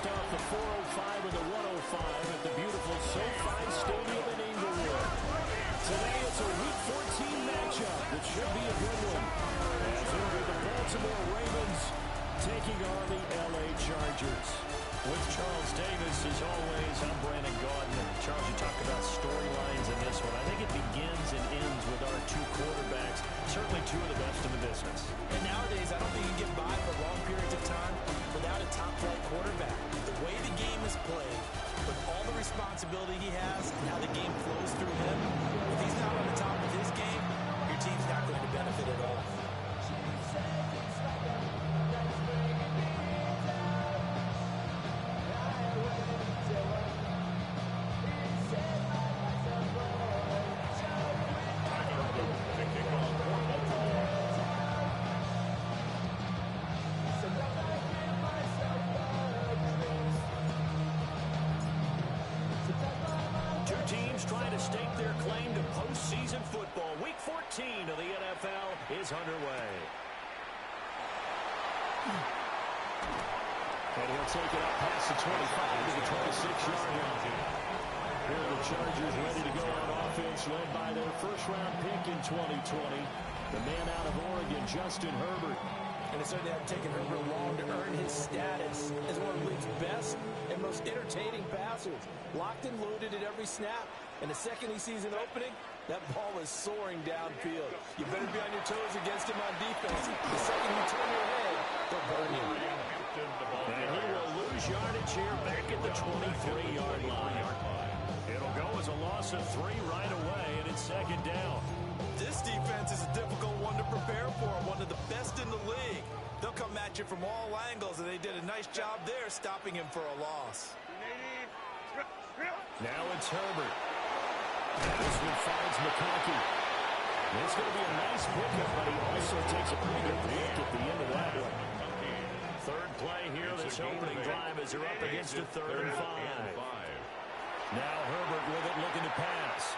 faced off the 405 and the 105 at the beautiful SoFi Stadium in Inglewood. Today it's a Week 14 matchup that should be a good one, as it'll be the Baltimore Ravens taking on the LA Chargers. With Charles Davis, as always, I'm Brandon Gaudin. Charles, you talk about storylines in this one. I think it begins and ends with our two quarterbacks, certainly two of the best in the business. And nowadays, I don't think you can get by for long periods of time without a top-flight quarterback. The way the game is played, with all the responsibility he has and how the game flows through him, if he's not on the top of his game, your team's not going to benefit at all. Football. Week 14 of the NFL is underway. And he'll take it up past the 25 to the 26-yard line. Here are the Chargers ready to go on offense, led by their first-round pick in 2020, the man out of Oregon, Justin Herbert. And it certainly hasn't taken Herbert long to earn his status as one of the league's best and most entertaining passers. Locked and loaded at every snap. And the second he sees an opening, that ball is soaring downfield. You better be on your toes against him on defense. The second you turn your head, they'll burn you. And he will lose yardage here back at the 23-yard line. It'll go as a loss of 3 right away, and it's second down. This defense is a difficult one to prepare for, one of the best in the league. They'll come at you from all angles, and they did a nice job there stopping him for a loss. Now it's Herbert. This one finds McConkey. It's going to be a nice pickup, but he also takes a pretty good look at the end of that one. Third play here, this opening drive as they're up against a 3rd and 5. Now Herbert with it, looking to pass.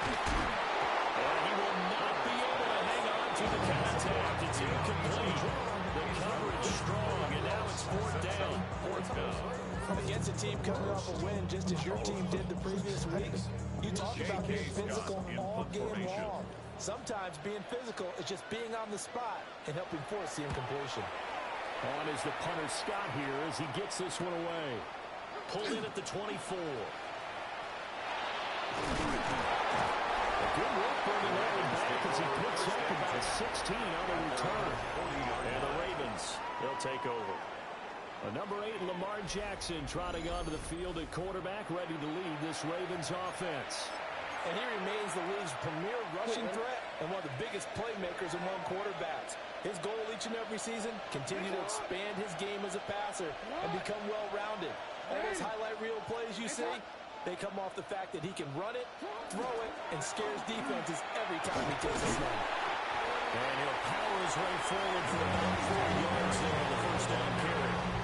And he will not be able to hang on to the contact. It's incomplete. The coverage strong, and now it's 4th down. Against a team coming off a win, just as your team did the previous week, you talk about being physical all game long. Sometimes being physical is just being on the spot and helping force the incompletion. On is the punter Scott here as he gets this one away. Pulled in at the 24. A good work bringing Larry back as he picks up about 16 on the return. And the Ravens, they'll take over. Number 8, Lamar Jackson, trotting onto the field at quarterback, ready to lead this Ravens offense. And he remains the league's premier rushing threat and one of the biggest playmakers among quarterbacks. His goal each and every season, continue to expand his game as a passer and become well-rounded. All those highlight reel plays you see, they come off the fact that he can run it, throw it, and scares defenses every time he takes a snap. And he'll power his way forward for about 4 yards there on the first down carry.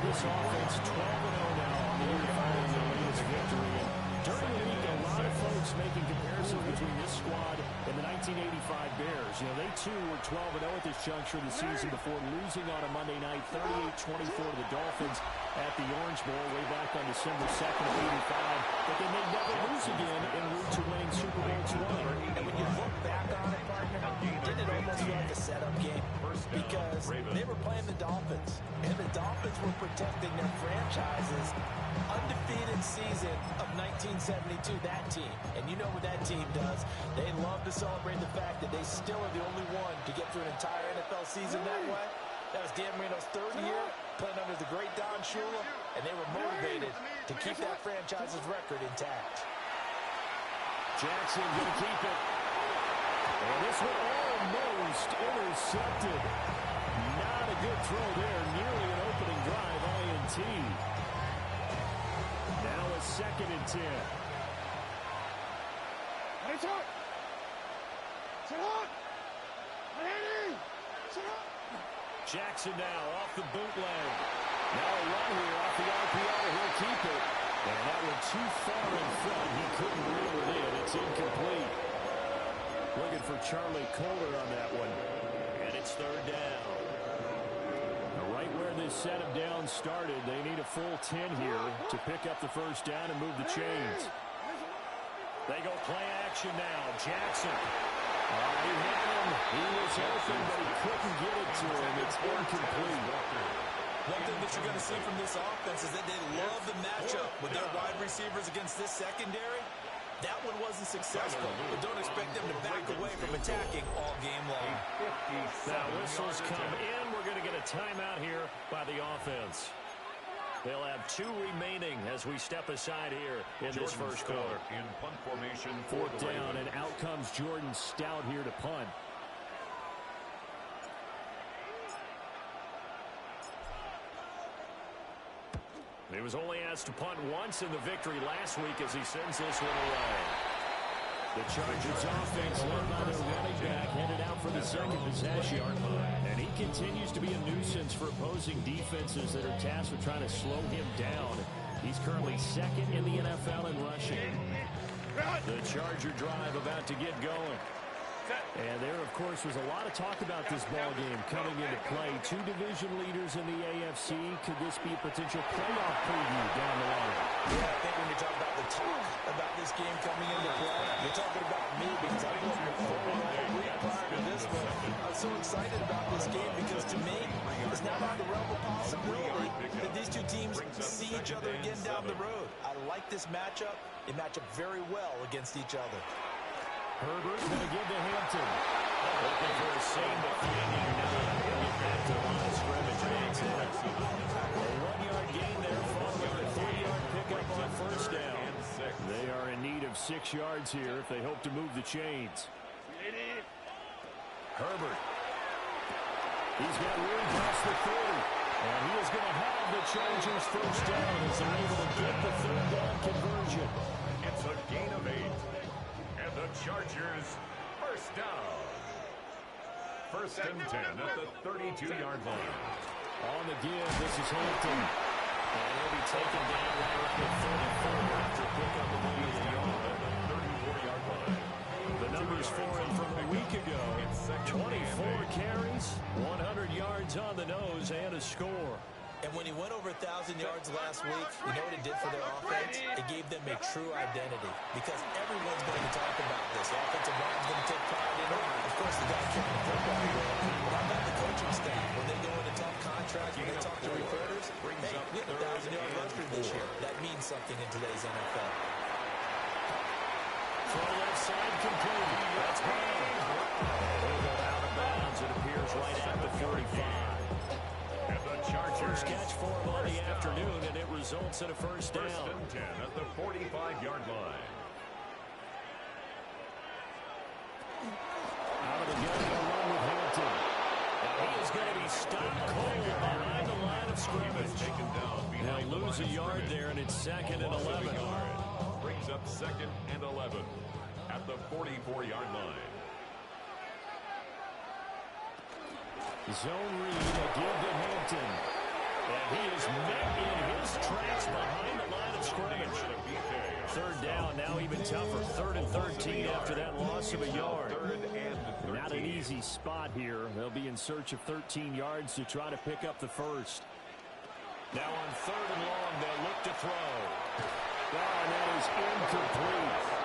This offense 12-0 now on the year following the latest victory. And during the week, a lot of folks making comparisons between this squad and the 1985 Bears. You know, they too were 12-0 at this juncture of the season before losing on a Monday night 38-24 to the Dolphins at the Orange Bowl way back on December 2nd of '85. But then they never lose again en route to winning Super Bowl 20. And when you look back on it, partner, didn't it almost feel like a setup game? Because they were playing the Dolphins, and the Dolphins were protecting their franchise's undefeated season of 1972, that team. And you know what that team does. They love to celebrate the fact that they still are the only one to get through an entire NFL season that way. That was Dan Marino's 3rd year, playing under the great Don Shula, and they were motivated to keep that franchise's record intact. Jackson going to keep it. And this one almost intercepted. Not a good throw there. Nearly an opening drive INT. Now a 2nd and 10. Jackson now off the bootleg. Now a run here off the RPO. He'll keep it. And that one too far in front. He couldn't reel it in. It's incomplete. Looking for Charlie Kohler on that one. And it's 3rd down. Right where this this set of downs started. They need a full 10 here to pick up the first down and move the chains. They go play action now. Jackson. He hit him. He was open, but he couldn't get it to him. It's incomplete. One thing that you're going to see from this offense is that they love the matchup with their wide receivers against this secondary. That one wasn't successful, but don't expect them to back away from attacking all game long. Now whistles come in. We're going to get a timeout here by the offense. They'll have 2 remaining as we step aside here in this first quarter. In punt formation, fourth down, and out comes Jordan Stout here to punt. He was only asked to punt once in the victory last week as he sends this one away. The Chargers offense led by their running back headed out for the second possession. And he continues to be a nuisance for opposing defenses that are tasked with trying to slow him down. He's currently second in the NFL in rushing. The Charger drive about to get going. And there, of course, was a lot of talk about this ball game coming into play. 2 division leaders in the AFC. Could this be a potential playoff preview down the line? Yeah, I think when you talk about the talk about this game coming into play, you're talking about me because I grew up in prior to this one. I'm so excited about this game because to me, it's not out of the realm of possibility that these 2 teams see each other again down the road. I like this matchup. They match up very well against each other. Herbert's going to give to Hampton. Looking for a same defending. Get back to the line of scrimmage. A 1-yard gain there, followed by a 3-yard pickup on first down. They are in need of 6 yards here if they hope to move the chains. Herbert. He's got room past the 30. And he is going to have the Chargers first down as they're able to get the third down conversion. It's a gain of 8. And the Chargers first down. First and 10 at the 32-yard line. On the give, this is Hampton. And he'll be taken down right at the 34 after pick up the lead at the 34-yard line. The numbers for him from a week ago. 24 carries, 100 yards on the nose, and a score. And when he went over 1,000 yards last week, you know what it did for their offense? It gave them a true identity because everyone's going to talk about this. The offensive line's going to take pride in it. Of course, the guy kicking the football. But how about the coaching staff? When they go into tough contracts, when they talk to reporters, hey, we have a 1,000-yard rusher this year. That means something in today's NFL. Throw left side complete. That's Brown. They'll go out of bounds. It appears right at the 45. First catch for him on the afternoon, and it results in a first down. First and 10 at the 45-yard line. Out of the gun, they'll run with Hampton. Now he is going to be stopped cold behind the line of scrimmage. They'll lose a yard there, and it's second and 11. Brings up second and 11 at the 44-yard line. Zone read, a give to Hampton. And he is met in his tracks behind the line of scrimmage. Third down, now even tougher. 3rd and 13 after that loss of a yard. Not an easy spot here. They'll be in search of 13 yards to try to pick up the first. Now on 3rd and long, they'll look to throw. And that is incomplete.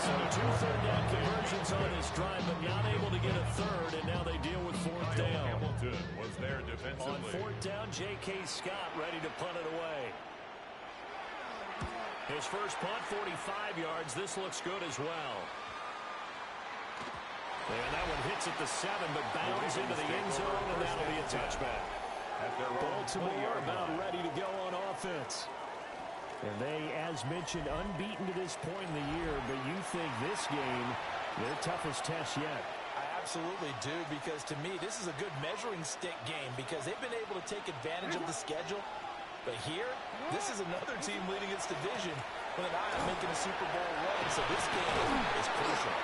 So 2 third-down conversions on this drive, but not able to get a third, and now they deal with 4th down. Hamilton was there defensively. On 4th down, J.K. Scott ready to punt it away. His first punt, 45 yards. This looks good as well. And that one hits at the 7, but bounds into the end zone, and that'll be a touchback. Baltimore about ready to go on offense. And they, as mentioned, unbeaten to this point in the year, but you think this game, their toughest test yet. I absolutely do, because to me, this is a good measuring stick game because they've been able to take advantage of the schedule. But here, this is another team leading its division with an eye on making a Super Bowl run. So this game is crucial.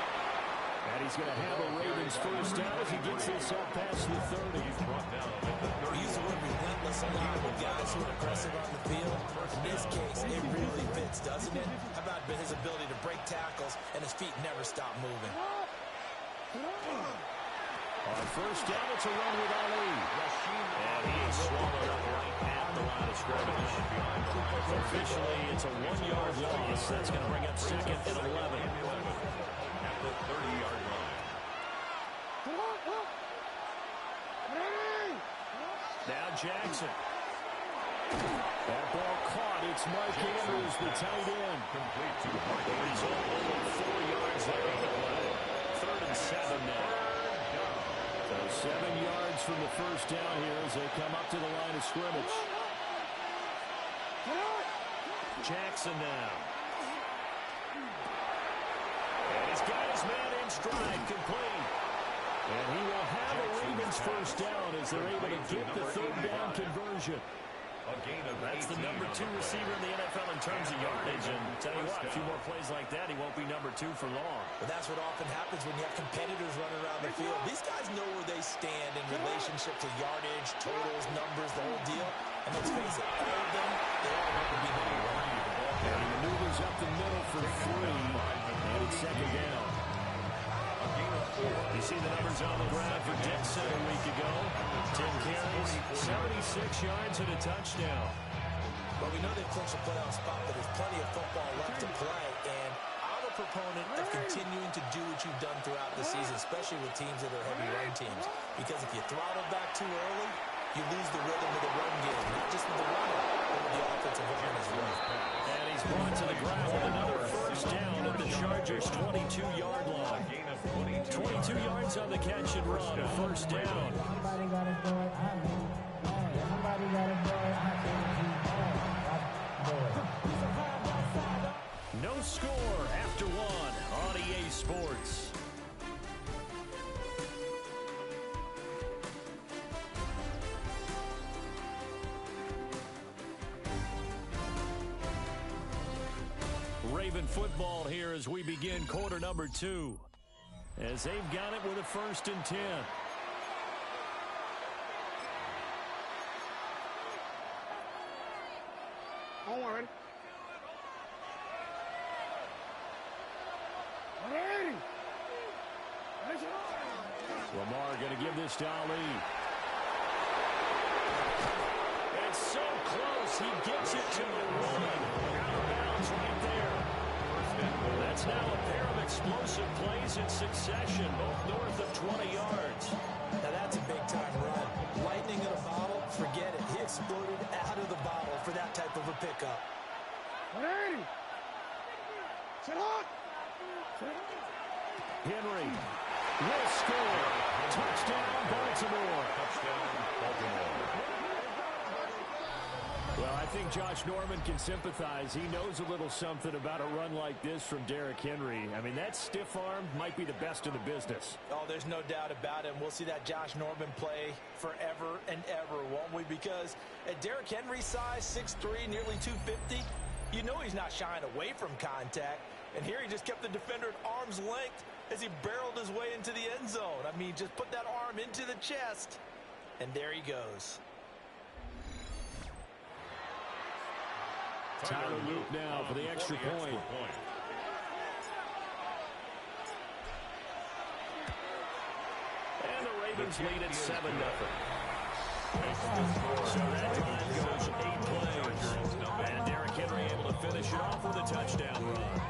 And he's going to have a Ravens first down as he gets this up past the 30. We use the word relentless a lot with guys who are aggressive on the field. In this case, it really fits, doesn't it? How about his ability to break tackles and his feet never stop moving? On first down, it's a run with Ali. And he is swallowed up right at the line of scrimmage. Officially, it's a 1-yard loss. That's going to bring up second and 11. At the 30-yard line. Now Jackson. That ball caught. It's Mark Andrews, the tight end. Complete to Mark The result, only 4 yards there on the play. 3rd and 7 now. So 7 yards from the first down here as they come up to the line of scrimmage. Jackson now. And he's got his man in stride, complete. And he will have a Ravens first down as they're able to get the 3rd down conversion. That's the number 2 receiver in the NFL in terms of yardage. And tell you what, a few more plays like that, he won't be number 2 for long. But that's what often happens when you have competitors running around the field. These guys know where they stand in relationship to yardage, totals, numbers, the whole deal. And let's face it, all of them, they all want to be number 1. And he maneuvers up the middle for 3. And it's second down. You see the numbers on the ground for Dixon a week ago. 10 carries, 76 yards and a touchdown. Well, we know they've clinched a playoff spot, but there's plenty of football left to play. And I'm a proponent of continuing to do what you've done throughout the season, especially with teams that are heavy run teams. Because if you throttle back too early, you lose the rhythm of the run game, not just with the runner, but with the offensive line as well. And he's brought to the ground with another first down at the Chargers' 22-yard line. 22 yards on the catch and run, a first down. No score after 1 on EA Sports. Raven football here as we begin quarter number 2. As they've got it with a 1st and 10. Already. Lamar going to give this to Ali. It's so close. He gets it to the 1. Out of bounds right there. That's now a pair of explosive plays in succession, both north of 20 yards. Now that's a big-time run. Lightning in a bottle, forget it. He exploded out of the bottle for that type of a pickup. Henry will score. Touchdown, Baltimore. Well, I think Josh Norman can sympathize. He knows a little something about a run like this from Derrick Henry. I mean, that stiff arm might be the best in the business. Oh, there's no doubt about it. We'll see that Josh Norman play forever and ever, won't we? Because at Derrick Henry's size, 6'3", nearly 250, you know he's not shying away from contact. And here he just kept the defender at arm's length as he barreled his way into the end zone. I mean, just put that arm into the chest, and there he goes. Tyler Luke now for the extra point. And the Ravens lead at 7-0. So that drive goes 8 plays. And Derrick Henry able to finish it off with a touchdown run.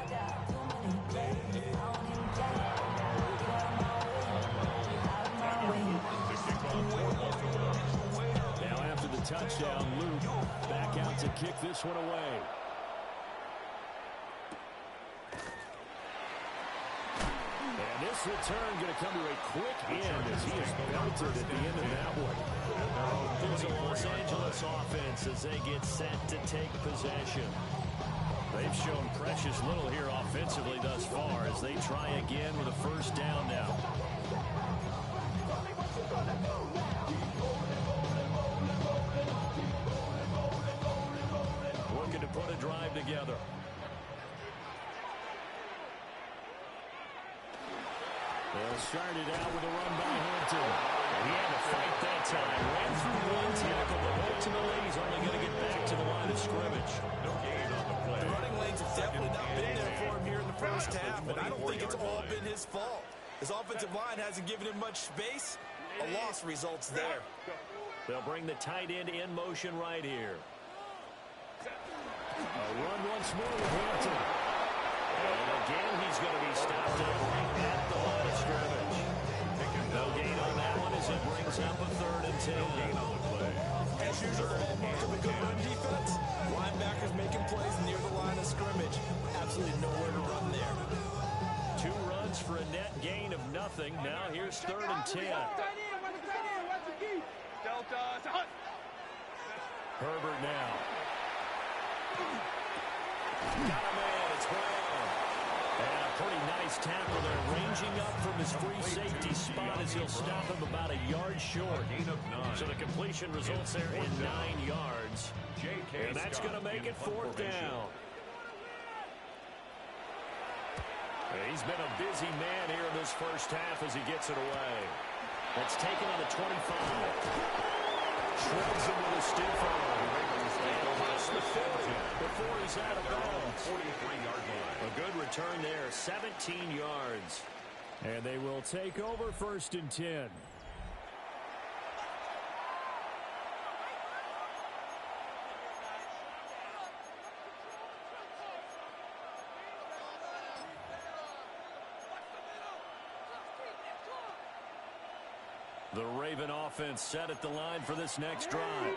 Now after the touchdown, Luke back out to kick this one away. And this return going to come to a quick end as he is belted at the end of that one. There's a Los Angeles offense as they get set to take possession. They've shown precious little here offensively thus far as they try again with a first down now. Looking to put a drive together. They'll start it out with a run by Hampton. He had to fight that time. Ran through one tackle, but ultimately he's only going to get back to the line of scrimmage. No gain on the play. The running lanes have definitely not been there for him here in the first half, and I don't think it's all been his fault. His offensive line hasn't given him much space. A loss results there. They'll bring the tight end in motion right here. A run once more with Hampton. And again, he's going to be stopped up right at the line of scrimmage. No gain on that one as it brings up a 3rd and 10. As usual, the hallmark of a good run defense, linebackers making plays near the line of scrimmage. Absolutely nowhere to run there. 2 runs for a net gain of nothing. Now here's 3rd and 10. Herbert now. Got a man. It's Brown. And a pretty nice tackle there, ranging up from his free safety spot as he'll stop him about a yard short. So the completion results there in 9 yards. And that's going to make it 4th down. He's been a busy man here in this first half as he gets it away. That's taken on the 25. Shreds him with a stiff arm. And across the 50 before he's out of bounds. 43-yard line. A good return there, 17 yards. And they will take over 1st and 10. The Raven offense set at the line for this next drive.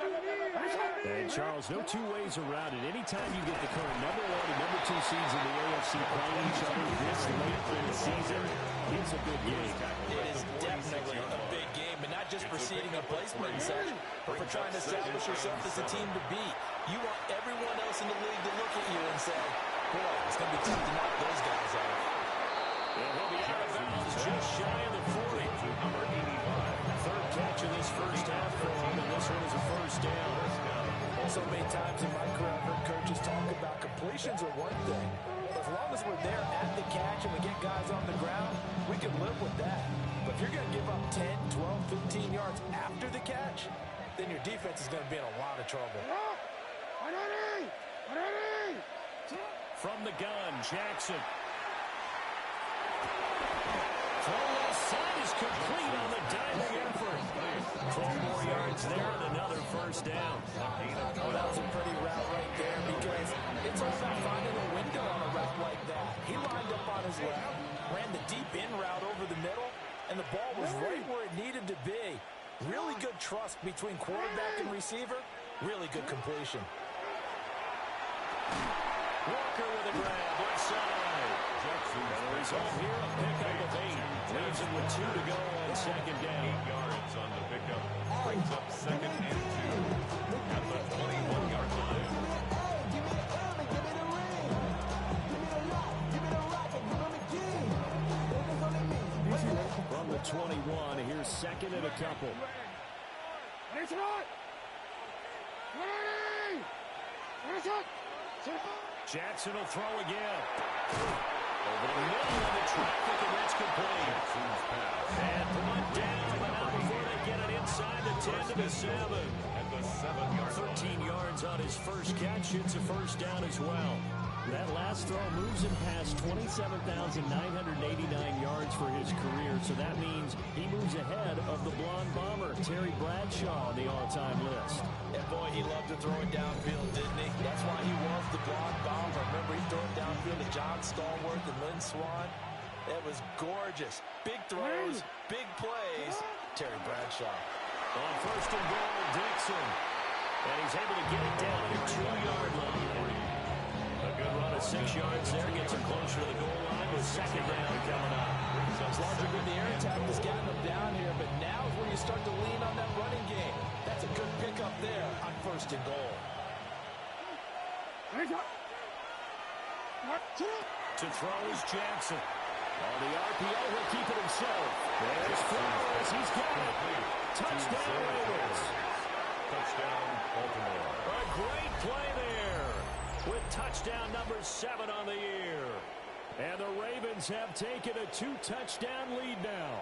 And, Charles, no 2 ways around it. Anytime you get the current #1 and #2 seeds in the AFC playing each other this late in the season, it's a big game. It is definitely a big game, and not just for seeding and placement and such, but for trying to establish yourself as a team to beat. You want everyone else in the league to look at you and say, boy, it's going to be tough to knock those guys out. And he'll be out of bounds just shy of the 40. Number 85. 3rd catch of this first half for him, and this one is a 1st down. So many times in my career, I've heard coaches talk about completions are one thing. But as long as we're there at the catch and we get guys on the ground, we can live with that. But if you're going to give up 10, 12, 15 yards after the catch, then your defense is going to be in a lot of trouble. From the gun, Jackson. Throw left side is complete on the diving effort. 12 more yards there and another 1st down. Well, that was a pretty route right there because it's all about finding a window on a route like that. He lined up on his left, ran the deep in route over the middle, and the ball was right where it needed to be. Really good trust between quarterback and receiver. Really good completion. Walker with a grab, left side. And the result here, a pickup of 8. Leaves him with 2 to go on 2nd down. 8 yards on the pickup. Brings up 2nd and 2 at the 21-yard line. From the 21, here's 2nd and a couple. Jackson will throw again. Over the middle of the traffic, and that's complete. And brought down, but not before they get it inside the 10 to the 7. At the 7-yard line. 13 yards on his first catch. It's a 1st down as well. That last throw moves him past 27,989 yards for his career, so that means he moves ahead of the blonde bomber, Terry Bradshaw, on the all-time list. And boy, he loved to throw it downfield, didn't he? That's why he was the blonde bomber. Remember, he threw it downfield to John Stallworth and Lynn Swann. It was gorgeous. Big throws, big plays. Terry Bradshaw. On 1st and goal, Dixon. And he's able to get it down to the 2-yard line. A good run of 6 yards there. Gets him closer to the goal line with 2nd down coming up. As long as the air attack has gotten him down here, but now is when you start to lean on that running game. That's a good pickup there on 1st and goal. To throw is Jackson. On the RPO, he'll keep it himself. There's Flowers. He's got it. Touchdown, Ravens. Touchdown, Baltimore. A great play there with touchdown number 7 on the year. And the Ravens have taken a 2-touchdown lead now.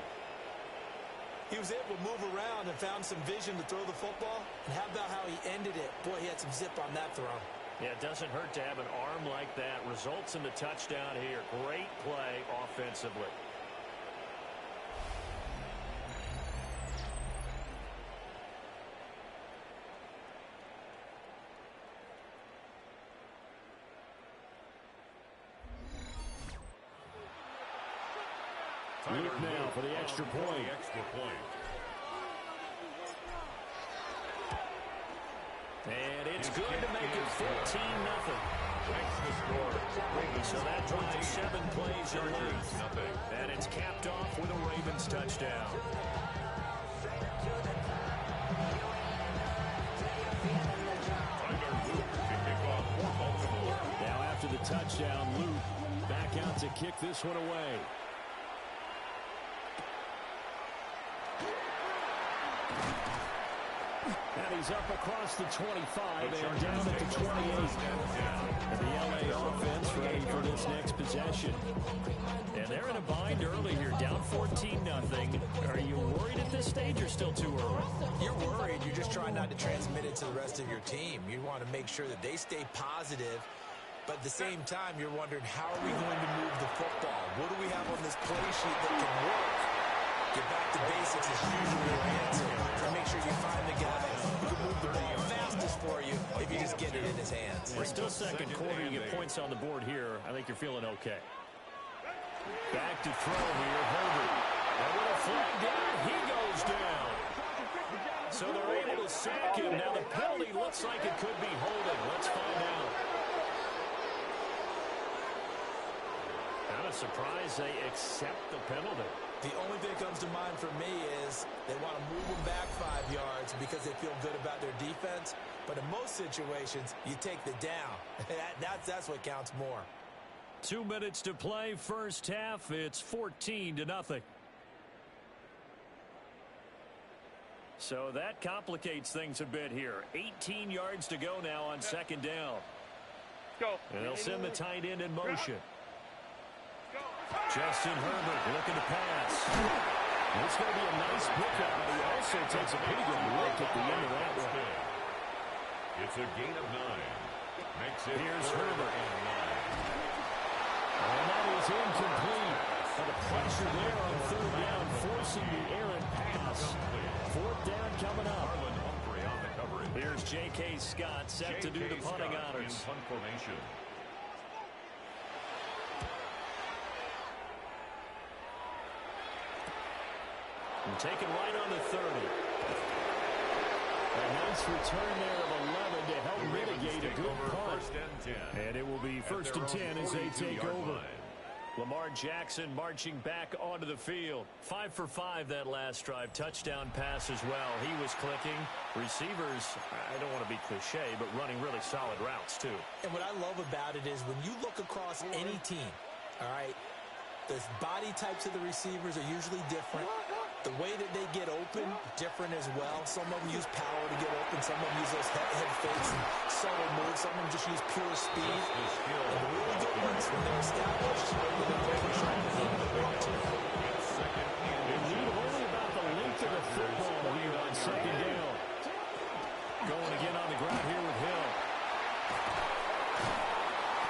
He was able to move around and found some vision to throw the football. And how about how he ended it? Boy, he had some zip on that throw. Yeah, it doesn't hurt to have an arm like that. Results in the touchdown here. Great play offensively. Luke now for the extra point. And it's good to make it 14-0. So that drives 7 plays in length. And it's capped off with a Ravens touchdown. Now after the touchdown, Luke back out to kick this one away. And he's up across the 25 and down at the 28. And the LA offense ready for this next possession. And they're in a bind early here, down 14-0. Are you worried at this stage or still too early? You're worried. You're just trying not to transmit it to the rest of your team. You want to make sure that they stay positive. But at the same time, you're wondering, how are we going to move the football? What do we have on this play sheet that can work? Get back to basics is usually your answer. Try to make sure you find the guy who can move the ball fastest for you if you just get it in his hands. We're still second quarter. You get points on the board here. I think you're feeling okay. Back to throw here, Herbert. And with a flag down, he goes down. So they're able to sack him. Now the penalty looks like it could be holding. Let's find out. Kind of surprised they accept the penalty. The only thing that comes to mind for me is they want to move them back 5 yards because they feel good about their defense. But in most situations, you take the down. That's what counts more. 2 minutes to play, first half. It's 14-0. So that complicates things a bit here. 18 yards to go now on second down. And they'll send the tight end in motion. Justin Herbert looking to pass. It's going to be a nice pickup, but he also takes a pretty good look at the end of that one. It's a gain of 9. Makes it Here's Herbert. And that is incomplete. And the pressure there on third down, forcing the errant pass. Fourth down coming up. Here's J.K. Scott set to do the punting honors. And taken right on the 30. A nice return there of 11 to help mitigate a good punt. And it will be first and 10 as they take over. Lamar Jackson marching back onto the field. 5 for 5 that last drive. Touchdown pass as well. He was clicking. Receivers, I don't want to be cliche, but running really solid routes too. And what I love about it is when you look across any team, all right, the body types of the receivers are usually different. The way that they get open, different as well. Some of them use power to get open. Some of them use those head fakes and subtle moves. Some of them just use pure speed. And the really good ones, when they're established, they're very sharp and They need only about the length of the football here on second down. Going again on the ground here with Hill.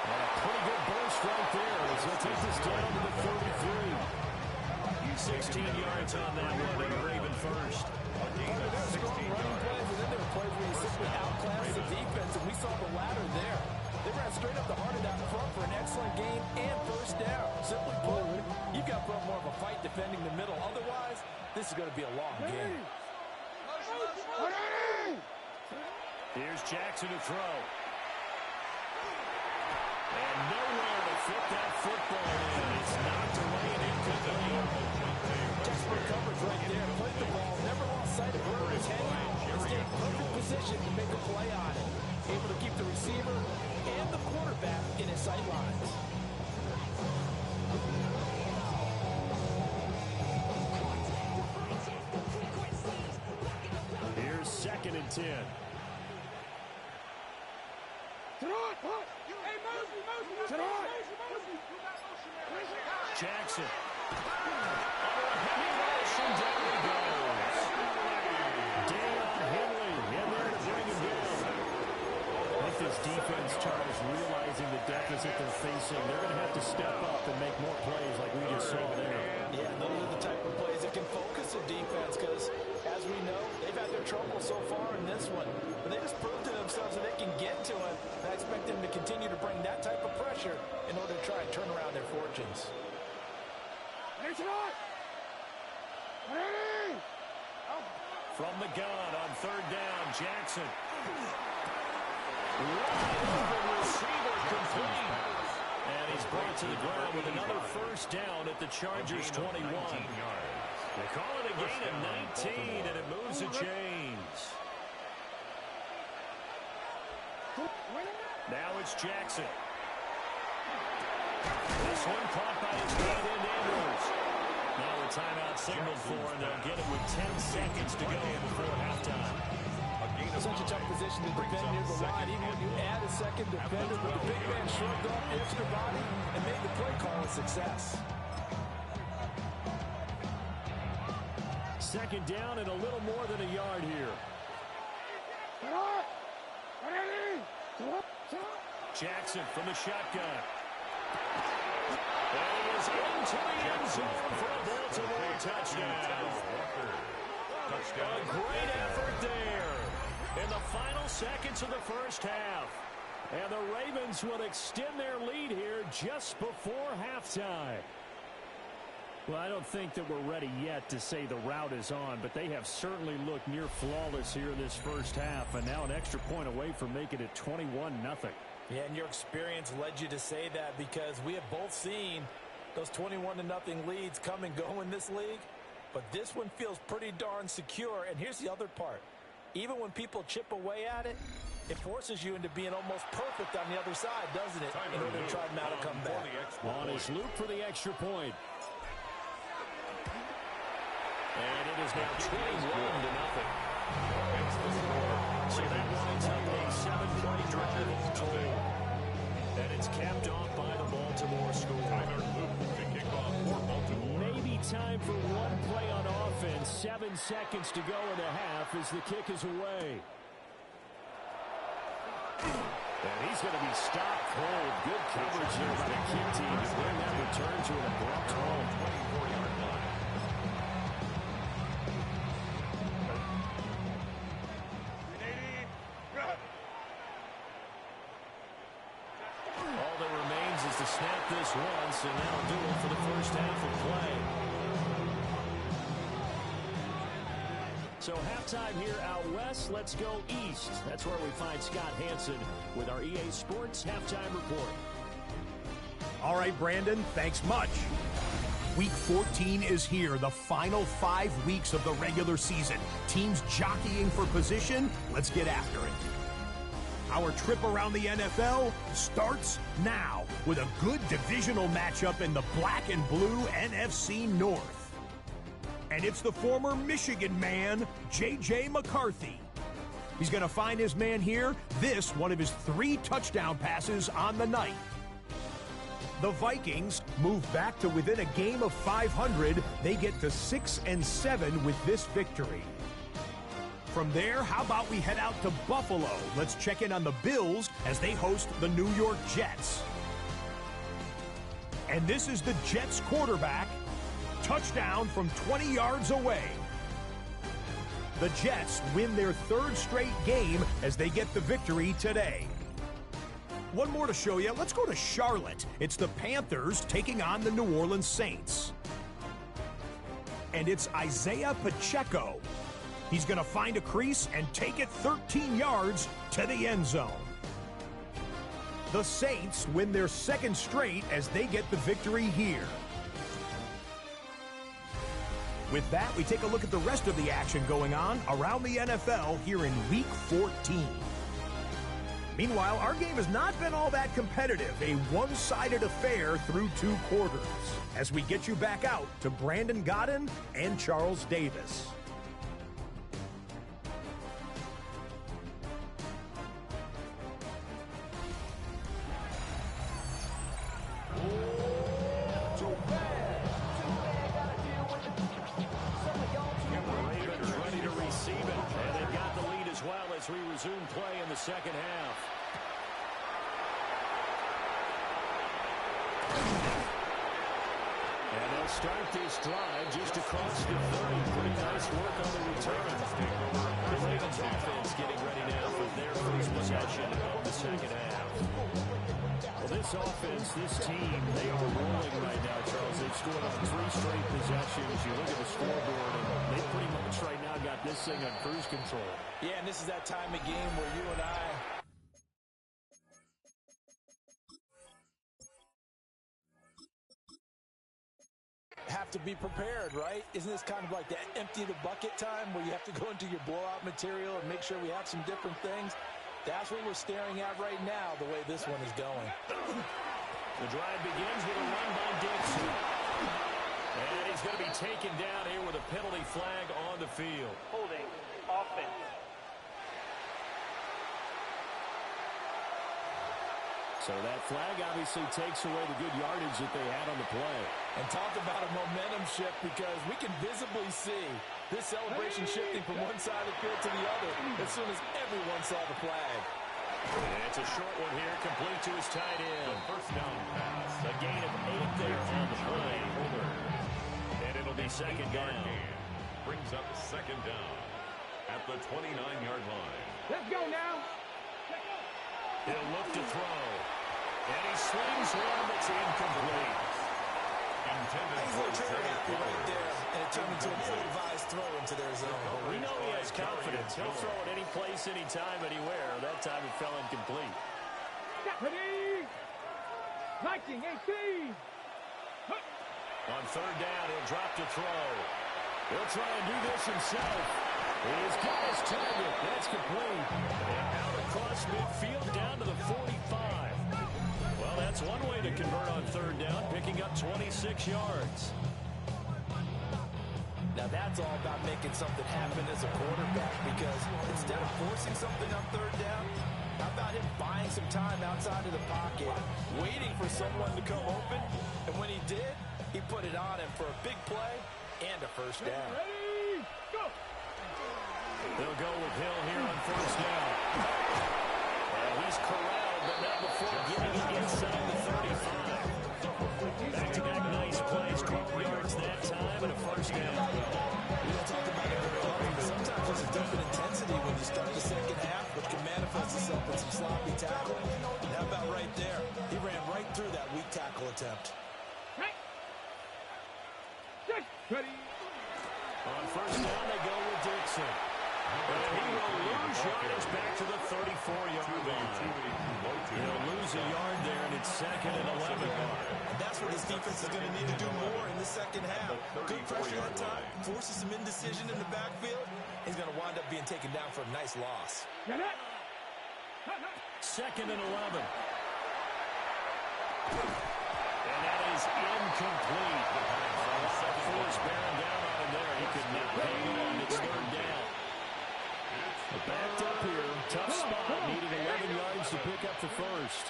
And a pretty good burst right there as he'll take this down to the 33. 16 yards on that one, and Raven first. There were strong running plays, and then there were plays where you simply outclassed the defense, and we saw the latter there. They ran straight up the heart of that front for an excellent gain and first down. Simply put, you've got to put up more of a fight defending the middle. Otherwise, this is going to be a long game. Here's Jackson to throw. And nowhere to fit that football in. It's knocked away and incomplete. Desperate coverage right there. Played the ball, never lost sight of where it was heading, and stayed in perfect position to make a play on it. Able to keep the receiver and the quarterback in his sight lines. Here's second and 10. Jackson. Motion, down he goes. Deion Henley in there to bring him down. I think this defense, Charles, realizing the deficit they're facing, they're going to have to step up and make more plays like we just saw there. Yeah, those are the type of plays that can focus a defense because, as we know, they've had their trouble so far in this one. But they just proved to themselves that they can get to it. And I expect them to continue to bring that type of pressure in order to try and turn around their fortunes. From the gun on third down, Jackson. Wide receiver complete. And he's brought to the ground with another first down at the Chargers' 21. They call it a gain of 19, and it moves the chains. Now it's Jackson. This one caught by his tight end Andrews. Now a timeout signaled for, and they'll get it with 10 seconds to go before halftime. Such a tough position to defend near the line, even when you add a second defender, but the big man shrugged off the extra body and made the play call a success. Second down and a little more than a yard here. Jackson from the shotgun. And he is into the end zone for a Baltimore touchdown. A great effort there in the final seconds of the first half. And the Ravens will extend their lead here just before halftime. Well, I don't think that we're ready yet to say the route is on, but they have certainly looked near flawless here in this first half, and now an extra point away from making it 21-0. Yeah, and your experience led you to say that, because we have both seen those 21-0 leads come and go in this league, but this one feels pretty darn secure. And here's the other part. Even when people chip away at it, it forces you into being almost perfect on the other side, doesn't it, in order to try now to come back. On his loop for the extra point. And it is now 21-0. So that winds up a 7-play drive all told. And it's capped off by the Baltimore score. Maybe time for one play on offense. 7 seconds to go in the half as the kick is away. And he's going to be stopped cold. Good coverage here by the kick team to bring that return to an abrupt home. 24-yard line. All that remains is to snap this once, and that'll do it for the first half of play. So halftime here out west. Let's go east. That's where we find Scott Hansen with our EA Sports Halftime Report. All right, Brandon, thanks much. Week 14 is here, the final 5 weeks of the regular season. Teams jockeying for position. Let's get after it. Our trip around the NFL starts now with a good divisional matchup in the black and blue NFC North. And it's the former Michigan man, J.J. McCarthy. He's going to find his man here. This, one of his 3 touchdown passes on the night. The Vikings move back to within a game of 500. They get to 6-7 with this victory. From there, how about we head out to Buffalo? Let's check in on the Bills as they host the New York Jets. And this is the Jets quarterback. Touchdown from 20 yards away. The Jets win their 3rd straight game as they get the victory today. One more to show you. Let's go to Charlotte. It's the Panthers taking on the New Orleans Saints. And it's Isaiah Pacheco. He's going to find a crease and take it 13 yards to the end zone. The Saints win their 2nd straight as they get the victory here. With that, we take a look at the rest of the action going on around the NFL here in Week 14. Meanwhile, our game has not been all that competitive, a one-sided affair through 2 quarters, as we get you back out to Brandon Godden and Charles Davis. As we resume play in the second half. And they'll start this drive just across the 30. Pretty nice work on the return. The Ravens offense getting ready now for their first possession of the second half. Well, this offense, this team, they are rolling right now, Charles. They've scored on 3 straight possessions. You look at the scoreboard, and they pretty much right now got this thing on cruise control. Yeah, and this is that time of game where you and I have to be prepared, right? Isn't this kind of like that empty the bucket time where you have to go into your blowout material and make sure we have some different things? That's what we're staring at right now, the way this one is going. The drive begins with a run by Dixon. And he's going to be taken down here with a penalty flag on the field. Holding offense. So that flag obviously takes away the good yardage that they had on the play. And talk about a momentum shift, because we can visibly see this celebration shifting from one side of the field to the other as soon as everyone saw the flag. And it's a short one here, complete to his tight end. First down pass. A gain of 8 there on the play. And it'll be second down. Brings up second down at the 29-yard line. Let's go now. He'll look to throw. And he slings one that's incomplete. He's a little trigger happy right there, and it turned into an ill-advised throw into their zone. We know he has confidence. He'll throw it any place, anytime, anywhere. That time it fell incomplete. Ready? 19-18. On third down, he'll drop to throw. He'll try and do this himself. He's got his target. That's complete. And out across midfield down to the 45. Well, that's one way to convert on third down, picking up 26 yards. Now that's all about making something happen as a quarterback, because instead of forcing something on third down, how about him buying some time outside of the pocket, waiting for someone to come open, and when he did, he put it on him for a big play and a first down. Ready? Go. They'll go with Hill here on first down. Well, he's corralled, but not before getting inside the 35. Back-to-back nice plays, 12 yards that time, and a first down. We don't talk about it very often, but sometimes there's a different intensity when you start the second half, which can manifest itself in some sloppy tackling. And how about right there? He ran right through that weak tackle attempt. Right. Six. Ready? On first down, they go with Dixon. And he will lose yardage back to the 34-yard line. He'll lose a yard there, and it's second and 11. And that's what this defense is going to need to do more in the second half. Good pressure that time, forces some indecision in the backfield. He's going to wind up being taken down for a nice loss. Second and 11. And that is incomplete. A lot of force bearing down on him there. He could not hang on. It's third down. Backed up here. Tough spot. Needed 11 yards to pick up the first.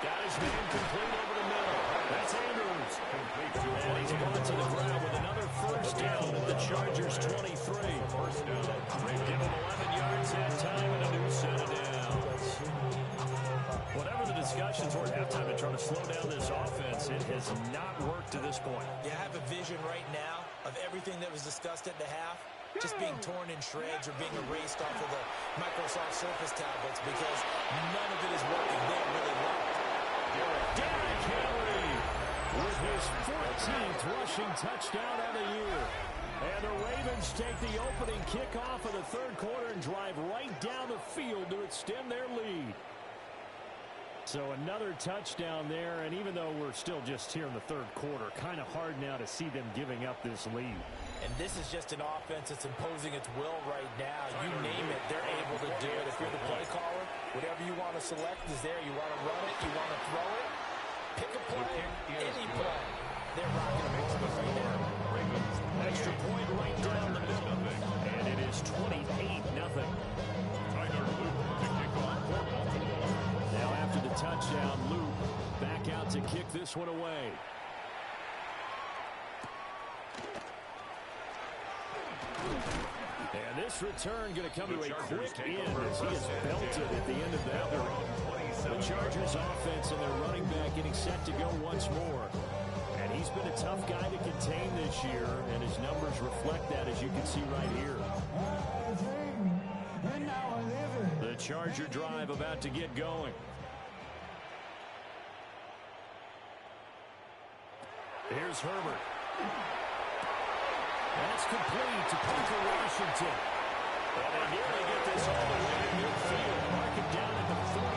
Got his man complete over the middle. That's Andrews. And he's going to the ground with another first down at the Chargers' 23. First down. Give him 11 yards that time and a new set of downs. Whatever the discussions were at halftime to try to slow down this offense, it has not worked to this point. Yeah, I have a vision right now of everything that was discussed at the half just being torn in shreds or being erased off of the Microsoft Surface tablets, because none of it is working. They're really locked. Derrick Henry with his 14th rushing touchdown of the year. And the Ravens take the opening kickoff of the third quarter and drive right down the field to extend their lead. So another touchdown there, and even though we're still just here in the third quarter, kind of hard now to see them giving up this lead. And this is just an offense that's imposing its will right now. You name it, they're able to do it. If you're the play caller, whatever you want to select is there. You want to run it, you want to throw it, pick a play, any play. They're rocking and rolling right now. Extra point right down the middle, and it is 28-0. Now after the touchdown, Luke back out to kick this one away. And this return going to come to a quick end as he is belted at the end of that one. The Chargers offense and their running back getting set to go once more. And he's been a tough guy to contain this year, and his numbers reflect that, as you can see right here. The Charger drive about to get going. Here's Herbert. That's complete to Parker Washington. And they nearly get this all the way to midfield. Mark it down at the 49.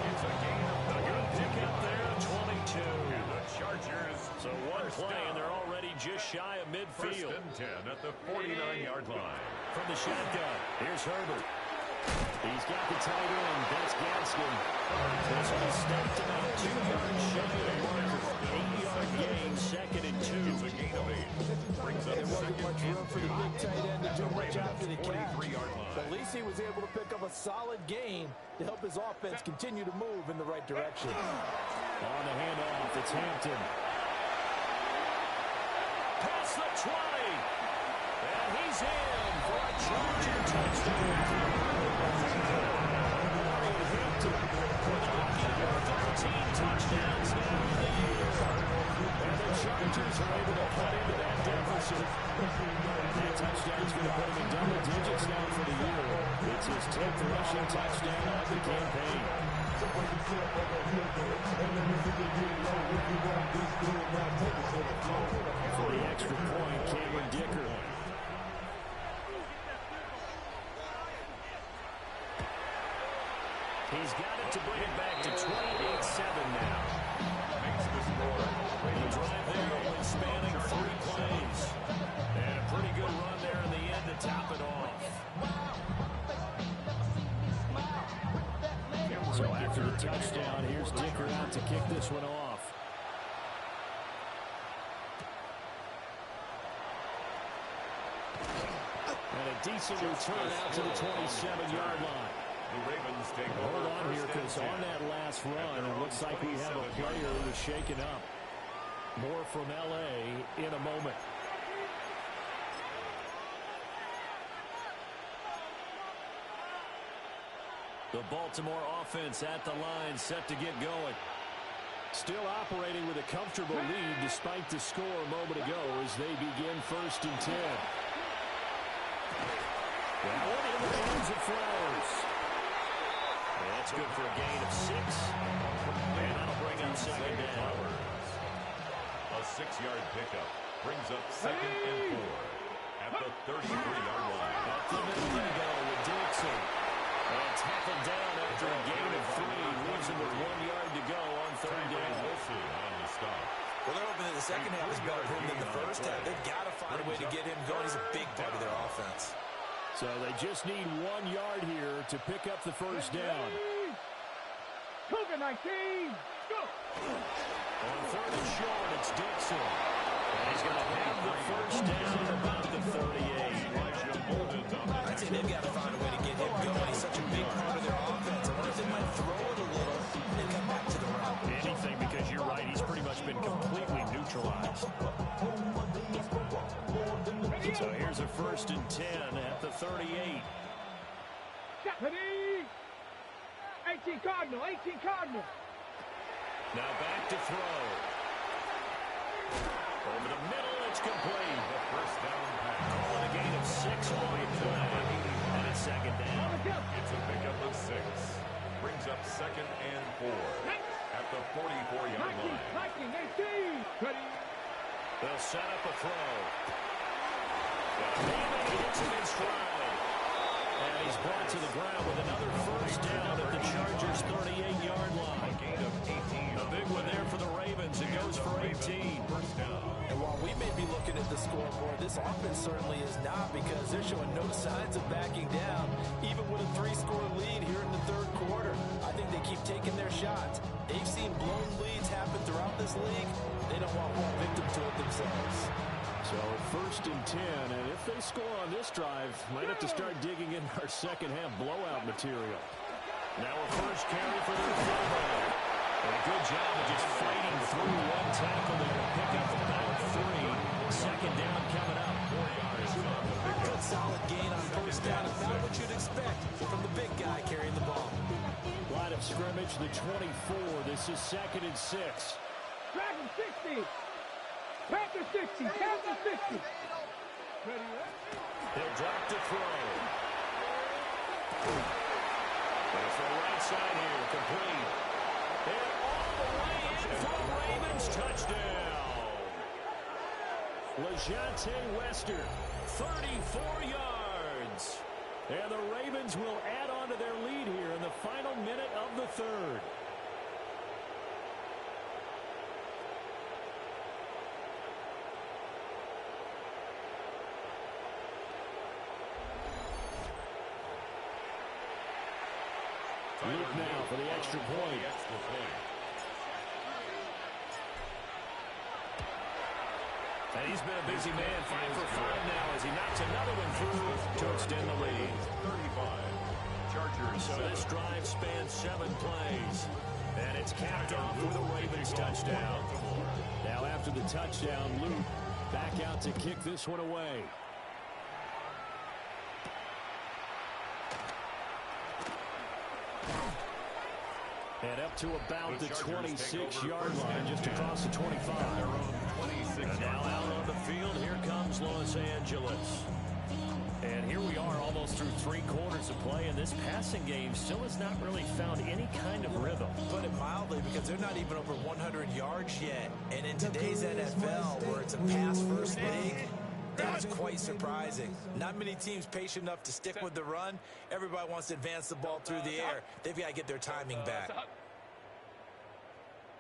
It's a gain of A good pick up there, 22. And the Chargers. So one play, and they're already just shy of midfield. 1st and 10 at the 49-yard line. From the shotgun, here's Herbert. He's got the tight end. That's Gaskin. This one is stopped about 2 yards shy of the marker. 8-yard gain, 2nd and 2. It's a gain of 8. Brings up There wasn't much room for the big tight end to do much after the catch. 43-yard line. But at least he was able to pick up a solid gain to help his offense continue to move in the right direction. On the handoff, it's Hampton. Past the 20. And he's in for a Charger touchdown. Hampton with 13 touchdowns now in the year. And the Chargers are able to cut into that deficit. That touchdown's going to put him in double digits now for the year. It's his 10th rushing touchdown of the campaign. For the extra point, Cameron Dicker. He's got it to bring it back to 28-7 now. Makes the score. The drive there only spanning 3 plays. And a pretty good run there in the end to top it off. So after the touchdown, here's Dicker out to kick this one off. And a decent return out to the 27-yard line. The Ravens take Hold over. on here, because on that last run, it looks like we have a player who's shaken up. More from L.A. in a moment. The Baltimore offense at the line, set to get going. Still operating with a comfortable lead despite the score a moment ago as they begin 1st and 10. That one in the hands of Flowers. That's good for a gain of 6. And that'll bring up 2nd down. A 6-yard pickup brings up 2nd and 4 at the 33-yard line. Up the middle they go with Dixon. And tackled down after a gain of 3. Leaves him with 1 yard to go on 3rd down. Wilson on the stop. Well, they're hoping that the second half is better for him than the first half. They've got to find a way to get him going. He's a big part of their offense. So they just need 1 yard here to pick up the 1st down. Cougar 19. Go. On 3rd and short, it's Dixon. And he's going to have the 1st down at about the 38. I'd say they've got to find a way to get him going. He's such a big part of their offense. I wonder if they might throw it a little and come back to the run. Anything, because you're right, he's pretty much been completely neutralized. So here's a 1st and 10 at the 38. Ready. 18 Cardinal. 18 Cardinal. Now back to throw. Over the middle, it's complete. The 1st down pass. Calling a gain of 6 on the play. And it's 2nd down. It's a pickup of 6. Brings up 2nd and 4 at the 44-yard line. 18. Ready. They'll set up a throw. Maybe he hits him in stride. And he's brought to the ground with another 1st down at the Chargers' 38-yard line. A gain of 18. A big one there for the Ravens. It goes for 18. 1st down. And while we may be looking at the scoreboard, this offense certainly is not, because they're showing no signs of backing down, even with a 3-score lead here in the 3rd quarter. I think they keep taking their shots. They've seen blown leads happen throughout this league. They don't want one victim to it themselves. So 1st and 10, and if they score on this drive, might have to start digging in our second half blowout material. Now a 1st carry for the fullback. And a good job of just fighting through one tackle there to pick up about 3. 2nd down coming up. 4 yards. Good solid gain on 1st down. About what you'd expect from the big guy carrying the ball. Line of scrimmage, the 24. This is 2nd and 6. Dragon 60. Panther 60. Panther 60. Ready. He'll drop to throw. It's the right side here, complete. And all the way in for a Ravens touchdown. LeJontay Wester, 34 yards. And the Ravens will add on to their lead here in the final minute of the third. Luke now for the extra point. And he's been a busy man, 5 for 5 now as he knocks another one through to extend the lead. 35. Chargers. So this drive spans 7 plays. And it's capped off with a Ravens touchdown. Now after the touchdown, Luke back out to kick this one away. And up to about the 26-yard line, just across the 25. And now out on the field, here comes Los Angeles. And here we are almost through 3 quarters of play, and this passing game still has not really found any kind of rhythm. Put it mildly, because they're not even over 100 yards yet. And in today's NFL, where it's a pass-first league, that's quite surprising. Not many teams patient enough to stick with the run. Everybody wants to advance the ball through the air. They've got to get their timing back.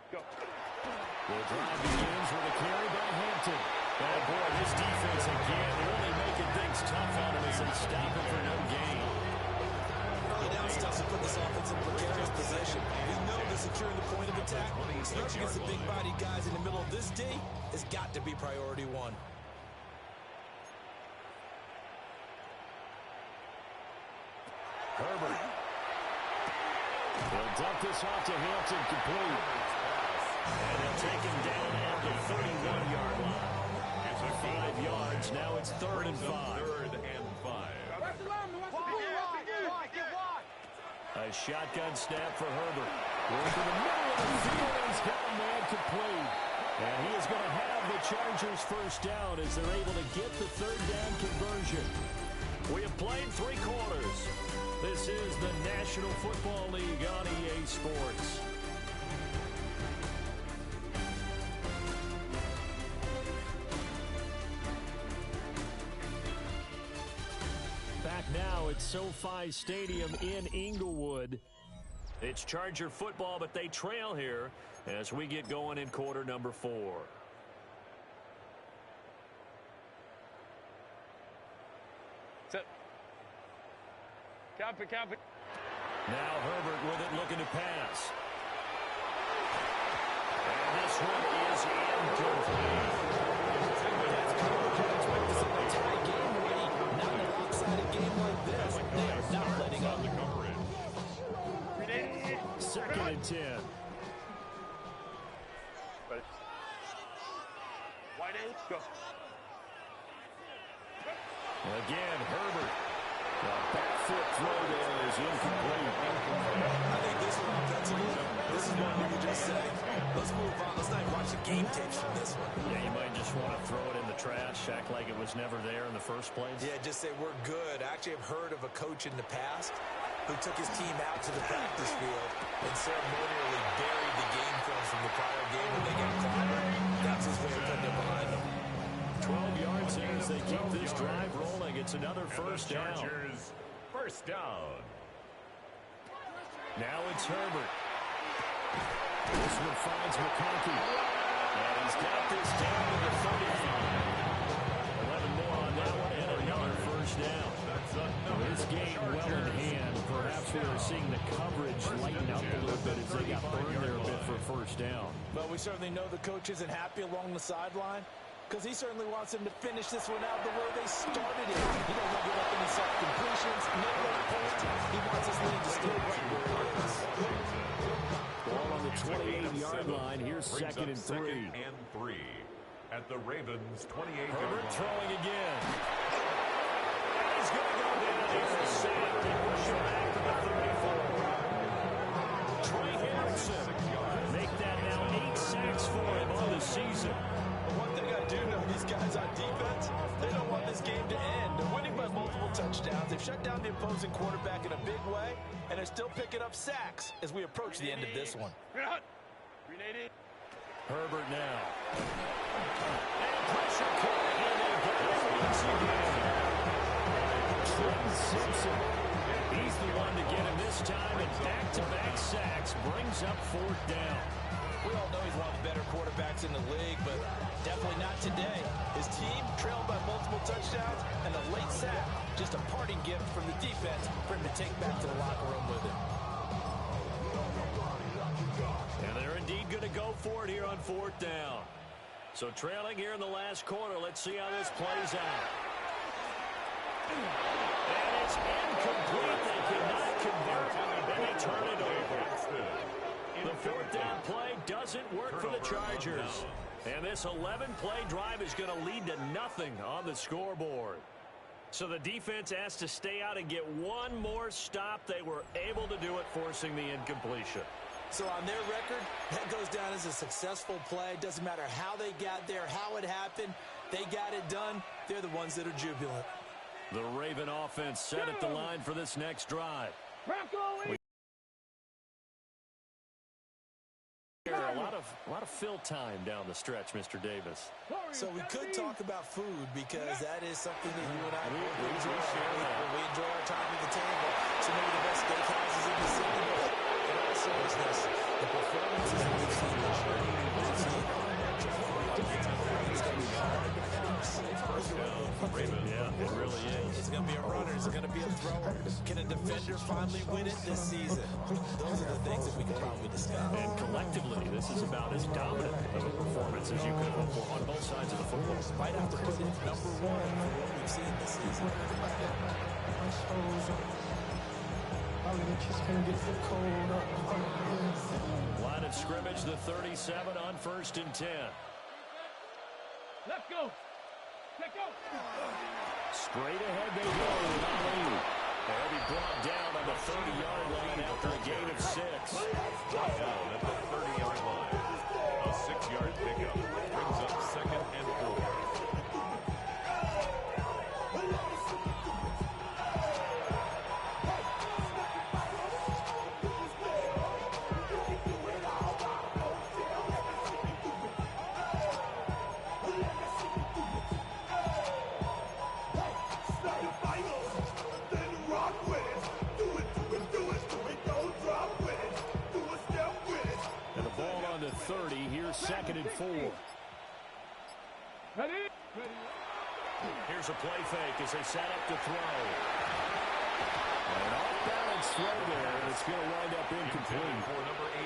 The drive begins with a carry by Hampton. And boy, this defense again really making things tough on him as they stop him for no gain. Early down stuff to put this offense in precarious position. We know that securing the point of attack, especially against the big-bodied guys in the middle of this D, has got to be priority 1. Herbert. They'll dump this off to Hampton, complete. And they'll take him down at the 31-yard line. 5 yards, now it's 3rd and 5. 3rd and 5. A shotgun snap for Herbert. Working the middle of the field, and he's got a man complete. And he is going to have the Chargers first down as they're able to get the 3rd down conversion. We have played 3 quarters. This is the National Football League on EA Sports. Back now at SoFi Stadium in Inglewood. It's Charger football, but they trail here as we get going in quarter number 4. Copy. Now Herbert with it, looking to pass. And this one is incomplete. Not in a lopsided game like this. They are not letting up. 2nd and 10. Wide eight, go. Again, Herbert. The back foot throw there is incomplete. I think this one offensively, this is one we could just say, let's move on. Let's not even watch the game tapes from this one. Yeah, you might just want to throw it in the trash, act like it was never there in the first place. Yeah, just say we're good. I actually have heard of a coach in the past who took his team out to the practice field and ceremonially buried the game films from the prior game when they got clobbered. That's his way of putting it behind them. 12 yards here as they keep this drive rolling. It's another first down. Chargers, first down. Now it's Herbert. This one finds McConkey. And he's got this down to the 35. 11 more on that one and another first down. This game well in hand. Perhaps we are seeing the coverage lighten up a little bit as they got burned there a bit for first down. But we certainly know the coach isn't happy along the sideline, because he certainly wants them to finish this one out the way they started it. He doesn't want to give up any self-completions, no run points. He wants his lead to stay right where it is. Ball on the 28-yard line. Here's 2nd and 3. 2nd and 3 at the Ravens' 28-yard Herbert line. throwing again. And he's going to go down here sacked and push him back to the 34. Trey Hendrickson make that now 8 sacks for him on the season. One thing I do know, these guys on defense, they don't want this game to end. They're winning by multiple touchdowns. They They've shut down the opposing quarterback in a big way, and they're still picking up sacks as we approach the end of this one. Herbert now. And pressure caught, and they get it once again. Trent Simpson. He's the one to get him this time, and back-to-back sacks brings up 4th down. We all know he's one of the better quarterbacks in the league, but definitely not today. His team trailed by multiple touchdowns, and a late sack, just a parting gift from the defense for him to take back to the locker room with him. And they're indeed going to go for it here on 4th down. So trailing here in the last quarter, let's see how this plays out. And it's incomplete. They cannot convert, and they turn it over. The 4th down play doesn't work for the Chargers. And this 11-play drive is going to lead to nothing on the scoreboard. So the defense has to stay out and get one more stop. They were able to do it, forcing the incompletion. So on their record, that goes down as a successful play. Doesn't matter how they got there, how it happened. They got it done. They're the ones that are jubilant. The Raven offense set at the line for this next drive. A lot of fill time down the stretch, Mr. Davis. So we could talk about food because that is something that you and I we enjoy our time at the table. So maybe the best steakhouses in the city, but in all seriousness, the performances that we've seen this year, it's going to be hard to yeah, it really is. It's going to be a runner. It's going to be a thrower. Can a defender finally win it this season? Those are the things that we can probably discuss. And collectively, this is about as dominant of a performance as you could hope for on both sides of the football. Might have to put it number one for what we've seen this season. Line of scrimmage, the 37 on 1st and 10. Let's go. Let's go. Straight ahead they go with a lead. They'll be brought down on the 30-yard line after a gain of 6. Down at the 30-yard line. A 6-yard pickup brings up 2nd and 4. And the ball on the 30. Here's 2nd and 4. Ready? Here's a play fake as they set up to throw. An off-balance throw there, and it's going to wind up incomplete. For number 80.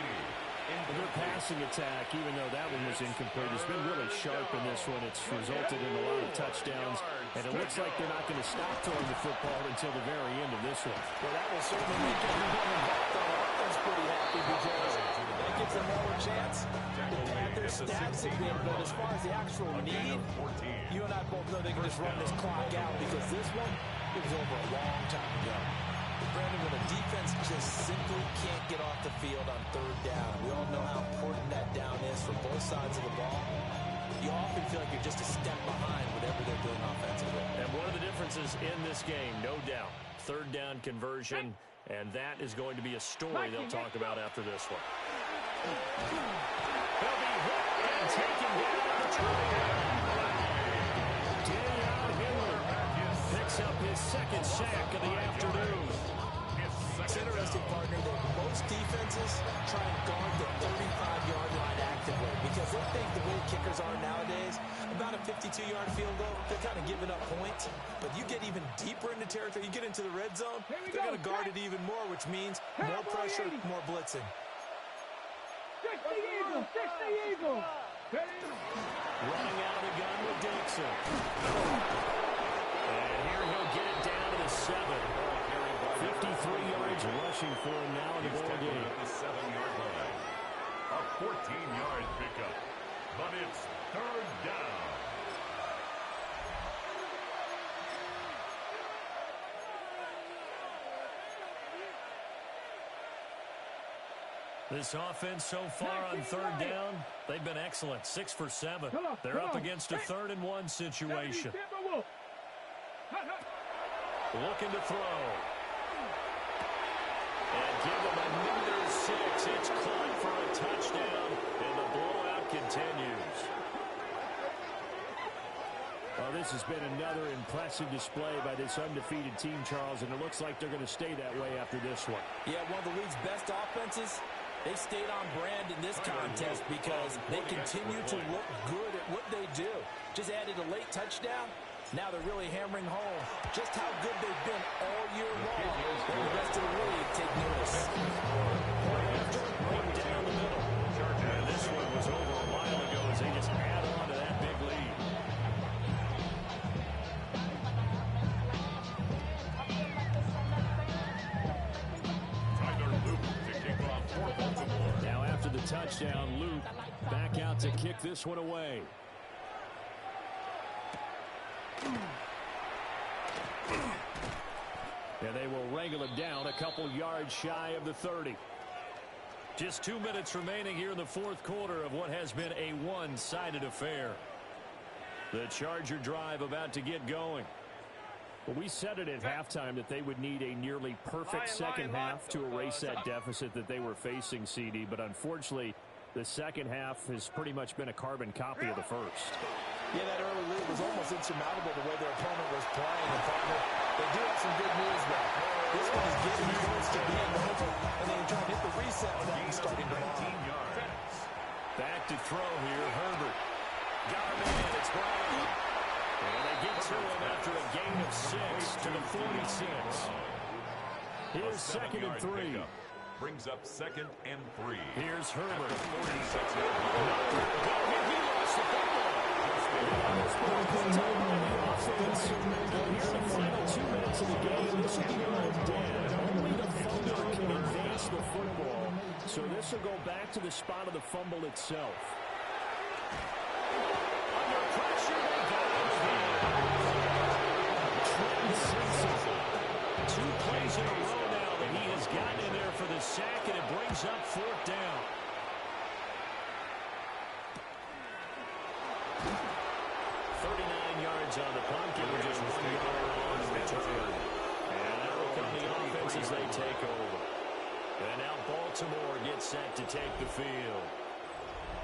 Their passing attack, even though that one was incomplete, has been really sharp in this one. It's resulted in a lot of touchdowns, and it looks like they're not going to stop throwing the football until the very end of this one. Well, that will certainly make everyone involved on offense pretty happy because that gives them more chance to add their stats in. But as far as the actual need, you and I both know they can just run this clock out because this one, it was over a long time ago. Brandon, when a defense just simply can't get off the field on 3rd down, we all know how important that down is for both sides of the ball. You often feel like you're just a step behind whatever they're doing offensively. And one of the differences in this game, no doubt, 3rd down conversion, and that is going to be a story they'll talk about after this one. He'll be hit and taken down at the 20. Daniel Henry picks up his 2nd sack of the afternoon. It's interesting, partner, that most defenses try and guard the 35-yard line actively because they think the way kickers are nowadays, about a 52-yard field goal, they're kind of giving up points. But you get even deeper into territory, you get into the red zone, they're going to guard it even more, which means more pressure, more blitzing. 60 Eagle! 60 Eagle! Running out of the gun with Dixon. And here he'll get it down to the 7. 53 yards rushing for him now in the ball game. At the 7-yard line. A 14-yard pickup. But it's 3rd down. This offense so far on 3rd down, they've been excellent. 6 for 7. They're up against a 3rd and 1 situation. Looking to throw. And give him another 6. It's caught for a touchdown, and the blowout continues. Well, this has been another impressive display by this undefeated team, Charles, and it looks like they're going to stay that way after this one. Yeah, one of the league's best offenses. They stayed on brand in this contest because they continue to look good at what they do. Just added a late touchdown. Now they're really hammering home just how good they've been all year long. And the rest of the league take notice. Right down the middle. And this one was over a while ago as they just add on to that big lead. Now after the touchdown, Luke back out to kick this one away. And they will wrangle him down a couple yards shy of the 30. Just 2 minutes remaining here in the fourth quarter of what has been a one-sided affair. The Charger drive about to get going. Well, we said it at halftime that they would need a nearly perfect second half to erase that deficit that they were facing, CD. But unfortunately, the second half has pretty much been a carbon copy of the first. Yeah, that early lead was almost insurmountable the way their opponent was playing. And partner, they do have some good news, though. This one is getting close to being over, and they can try to hit the reset button starting tomorrow. Back to throw here, Herbert. Got him in, it's Brown. And they get to him after a gain of 6 to the 46. Here's second and 3. Brings up second and 3. Here's Herbert. At the 46 He lost the football. Here in the final 2 minutes of the game, this will be all dead. Only the fumbler can advance the football. So this will go back to the spot of the fumble itself. Under pressure, they got him again. Trenton Simpson. 2 plays in a row now that he has gotten in there for the sack, and it brings up fourth down. On the punt, and we're just 1 yard on the return. And that will come the offense as they take over. And now Baltimore gets set to take the field.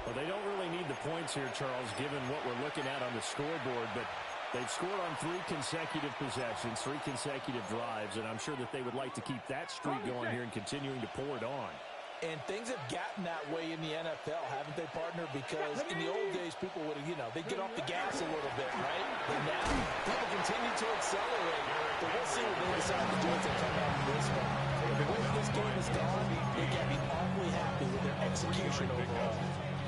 Well, they don't really need the points here, Charles, given what we're looking at on the scoreboard, but they've scored on 3 consecutive possessions, 3 consecutive drives, and I'm sure that they would like to keep that streak going here and continuing to pour it on. And things have gotten that way in the NFL, haven't they, partner? Because in the old days, people would have, they'd get off the gas a little bit, right? But now, people continue to accelerate. But we'll see what they decide to do as they come out of this one. The way that this game has gone, they can be awfully happy with their execution overall.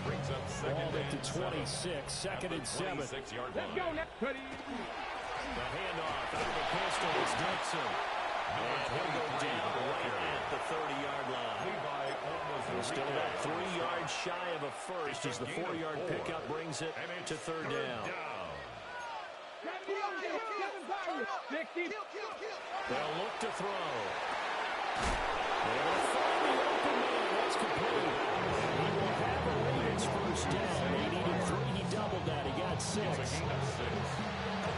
brings up Ball at the 26, second and 7. Let's go now. The handoff out of the pistol is Dixon. And he'll go down right at the 30-yard line. Still about 3 yards shy of a first as the 4-yard pickup brings it to third down. They'll look to throw. They'll find the open man. That's complete. He will have a Ravens first down. He needed 3. He doubled that. He got 6. I don't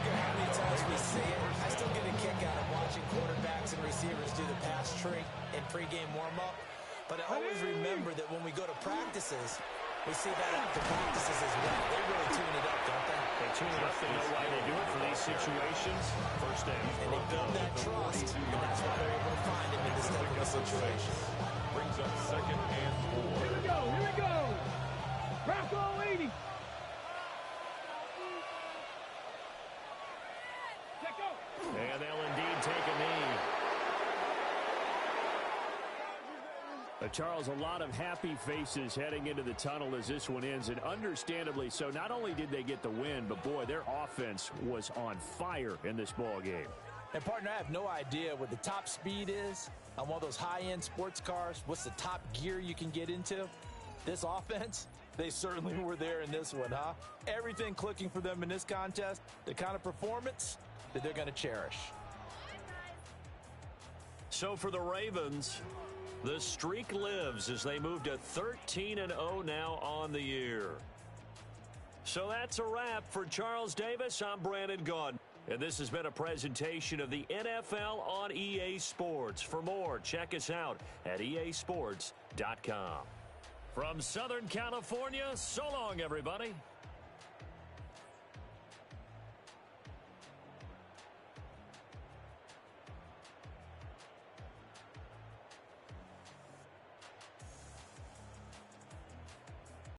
care how many times we see it. I still get a kick out of watching quarterbacks and receivers do the pass tree in pregame warm-up. But I always remember that when we go to practices, we see that after practices as well. They really tune it up, don't they? They tune it up. They know why they do it for these situations. First down. And they build that trust, and that's why they're able to find him in this type of a situation. Brings up second and 4. Here we go. Bronco 80. Let go. And they'll indeed take a knee. Charles, a lot of happy faces heading into the tunnel as this one ends, and understandably so. Not only did they get the win, but boy, their offense was on fire in this ball game. And partner, I have no idea what the top speed is on one of those high-end sports cars. What's the top gear you can get into? This offense, they certainly were there in this one, huh? Everything clicking for them in this contest, the kind of performance that they're going to cherish. So for the Ravens, the streak lives as they move to 13-0 now on the year. So that's a wrap for Charles Davis. I'm Brandon Gaudin. And this has been a presentation of the NFL on EA Sports. For more, check us out at easports.com. From Southern California, so long, everybody.